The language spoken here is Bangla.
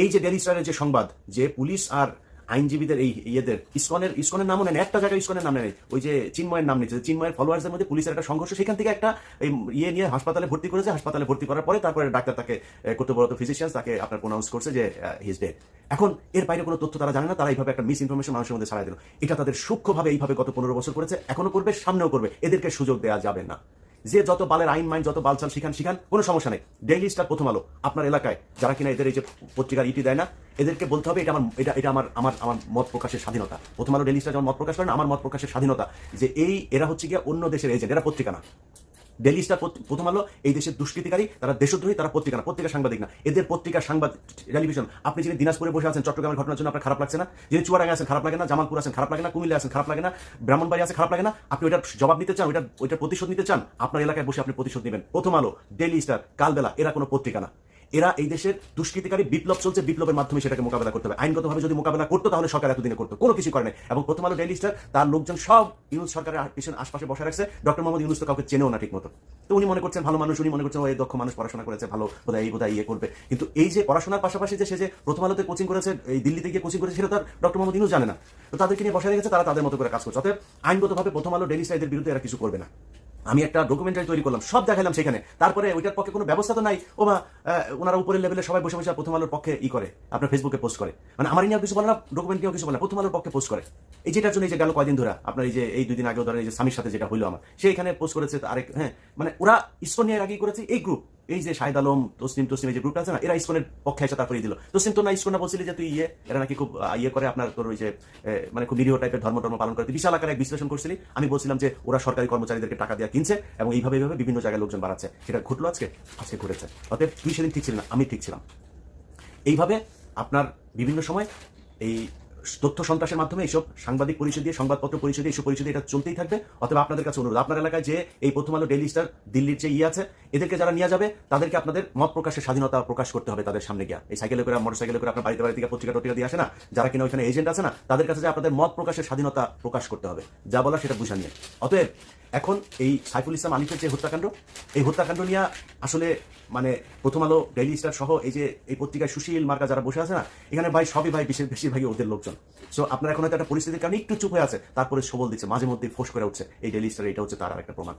এই যে ডেইলি স্টারের যে সংবাদ যে পুলিশ আর আইনজীবীদের এই ইয়েদের ইসকনের নামও নেন, একটা জায়গায় ইসকনের নাম নেই, ওই যে চিন্ময়ের নাম নিচ্ছে, চিন্ময়ের ফলোয়ার্সের মধ্যে পুলিশের একটা সংঘর্ষ, সেখান থেকে একটা ইয়ে নিয়ে হাসপাতালে ভর্তি করেছে। হাসপাতালে ভর্তি করার পরে তারপরে ডাক্তার তাকে কর্তব্যরত ফিজিশিয়ান তাকে আপনার প্রোনাউন্স করছে যে হি ইজ ডেড। এখন এর বাইরে কোনো তথ্য তারা জানে না, তারা এইভাবে একটা মিস ইনফরমেশন মানুষের মধ্যে ছড়াই দিল। এটা তাদের সূক্ষ্মভাবে এইভাবে গত 15 বছর করেছে, এখনো করবে, সামনেও করবে। এদেরকে সুযোগ দেওয়া যাবে না। যে যত বালের আইন মাইন যত বালচাল শিখান কোনো সমস্যা নেই। ডেইলি স্টার, প্রথম আলো, আপনার এলাকায় যারা কিনা এদের এই যে পত্রিকার ইটি দেয় না, এদেরকে বলতে হবে এটা আমার মত প্রকাশের স্বাধীনতা। প্রথম আলো ডেইলি স্টার যেমন মত প্রকাশ করেন, আমার মত প্রকাশের স্বাধীনতা, যে এরা হচ্ছে গিয়ে অন্য দেশের এজেন্ট, এরা পত্রিকা না। ডেইলি স্টার, প্রথম আলো এই দেশের দুষ্কৃতিকারী, তারা দেশদ্রোহী, তারা পত্রিকা না, পত্রিকা সাংবাদিক না। এদের পত্রিকা সাংবাদিক টেলিভিশন। আপনি যিনি দিনাজপুরে বসে আছেন চট্টগ্রামের ঘটনার জন্য আপনার খারাপ লাগছে না, যিনি চুয়াডাঙ্গা আছেন খারাপ লাগে না, জামালপুর আছেন খারাপ লাগে না, কুমিল্লা আছেন খারাপ লাগে না, ব্রাহ্মণবাড়ি আছে খারাপ লাগে না, আপনি ওইটার জবাব নিতে চান, ওইটার প্রতিশোধ নিতে চান, আপনার এলাকায় বসে আপনি প্রতিশোধ নেবেন। প্রথম আলো, ডেইলি স্টার, কালবেলা, এরা কোনো পত্রিকা না। এরা এই দেশের দুষ্কৃতিকারী, বিপ্লব চলছে, বিপ্লবের মাধ্যমে সেটাকে মোকাবেলা করতে হবে। আইনগতভাবে যদি মোকাবেলা করতো তাহলে সরকার এতদিনে করতো, কোনো কিছু করে নাই। এবং প্রথম আলো ডেইলি স্টার তার লোকজন সব ইউনুস সরকারের পিছনে আশপাশে বসে রাখছে। ডক্টর মোহাম্মদ ইউনুস তো কাউকে চেনেও না ঠিক মতো। তো উনি মনে করছেন ভালো মানুষ, উনি মনে করছেন ওই দক্ষ মানুষ, পড়াশোনা করেছে, ভালো বোধহয় ইয়ে করবে। কিন্তু এই যে পড়াশোনার পাশাপাশি যে সে যে প্রথম আলোতে কোচিং করেছে, এই দিল্লিতে গিয়ে কোচিং করেছে, সেটা তার ডক্টর মোহাম্মদ ইউনুস জানে না। তো তাদেরকে নিয়ে বসে রেখেছে, তারা তাদের মতো করে কাজ করছে। অতএব আইনগতভাবে প্রথম আলো ডেইলি স্টার এদের বিরুদ্ধে এরা কিছু করবে না। আমি একটা ডকুমেন্টারি তৈরি করলাম, সব দেখালাম সেখানে, তারপরে ওইটার পক্ষে কোনো ব্যবস্থা তো নাই। ওনারা উপরের লেভেলে সবাই বসে বসে প্রথম আলোর পক্ষে করে, আপনার ফেসবুকে পোস্ট করে, মানে আমার নিয়েও কিছু বলে না, ডকুমেন্ট নিয়েও কিছু বলে না, প্রথম আলোর পক্ষে পোস্ট করে। এই যেটার জন্য এই যে গেল কয়দিন ধরে আপনার এই 2 দিন আগেও ধরেন এই যে স্বামীর সাথে যেটা হইলো আমার, সে এখানে পোস্ট করেছে আরেক, হ্যাঁ, মানে ওরা ইসকন নিয়ে আগেই করেছে। এই গ্রুপ, এই যে শাহিদ আলম, তসলিম এই যে গ্রুপটা আছে না, এরা ইসকনের পক্ষে এসে তারপরে দিল। তসলিম তো না ইসকন না বলছিলি যে তুই এরা নাকি খুব করে, আপনার তোর ওই যে মানে খুব নিরীহ টাইপের ধর্ম পালন করে, বিশাল আকারে এক বিশ্লেষণ করছিলি। আমি বলছিলাম যে ওরা সরকারি কর্মচারীদেরকে টাকা দিয়ে কিনছে এবং এইভাবে বিভিন্ন জায়গায় লোকজন বাড়াচ্ছে। সেটা ঘটলো আজকে ঘটেছে। অতএব তুই সেদিন ঠিক ছিলি না, আমি ঠিক ছিলাম। এইভাবে আপনার বিভিন্ন সময় এই তথ্য সন্ত্রাসের মাধ্যমে এইসব সাংবাদিক পরিচয় দিয়ে, সংবাদপত্র পরিচয় দিয়ে, এইসব পরিচয় দিয়ে এটা চলতেই থাকবে। অথবা আপনাদের কাছে অনুরোধ, আপনার এলাকায় যে এই প্রথম আলো ডেইলি স্টার দিল্লির যে আছে, এদেরকে যারা নিয়ে যাবে তাদেরকে আপনাদের মত প্রকাশের স্বাধীনতা প্রকাশ করতে হবে তাদের সামনে গিয়া। এই সাইকেলে করে, মোটর সাইকেলে করে আপনার বাড়িতে বাড়িতে পত্রিকা টত্রিকা দিয়ে আসে না, যারা কিনা ওইখানে এজেন্ট আছে না, তাদের কাছে যে আপনাদের মত প্রকাশের স্বাধীনতা প্রকাশ করতে হবে, যা বলা সেটা বুঝা নিয়ে। অতএব এখন এই সাইফুল ইসলাম আলিফের যে হত্যাকাণ্ড, এই হত্যাকাণ্ড নিয়ে আসলে মানে প্রথম আলো ডেইলি স্টার সহ এই যে এই পত্রিকায় সুশীল মার্কা যারা বসে আছে না, এখানে ভাই সবই ভাই বেশিরভাগই ওদের লোকজন। সো আপনার এখন হয়তো একটা পরিস্থিতির কারণে একটু চুপ হয়ে আছে, তারপরে সবল দিচ্ছে, মাঝে মধ্যে ফোঁস করে উঠছে। এই ডেইলি স্টার, এটা হচ্ছে তার আর একটা প্রমাণ।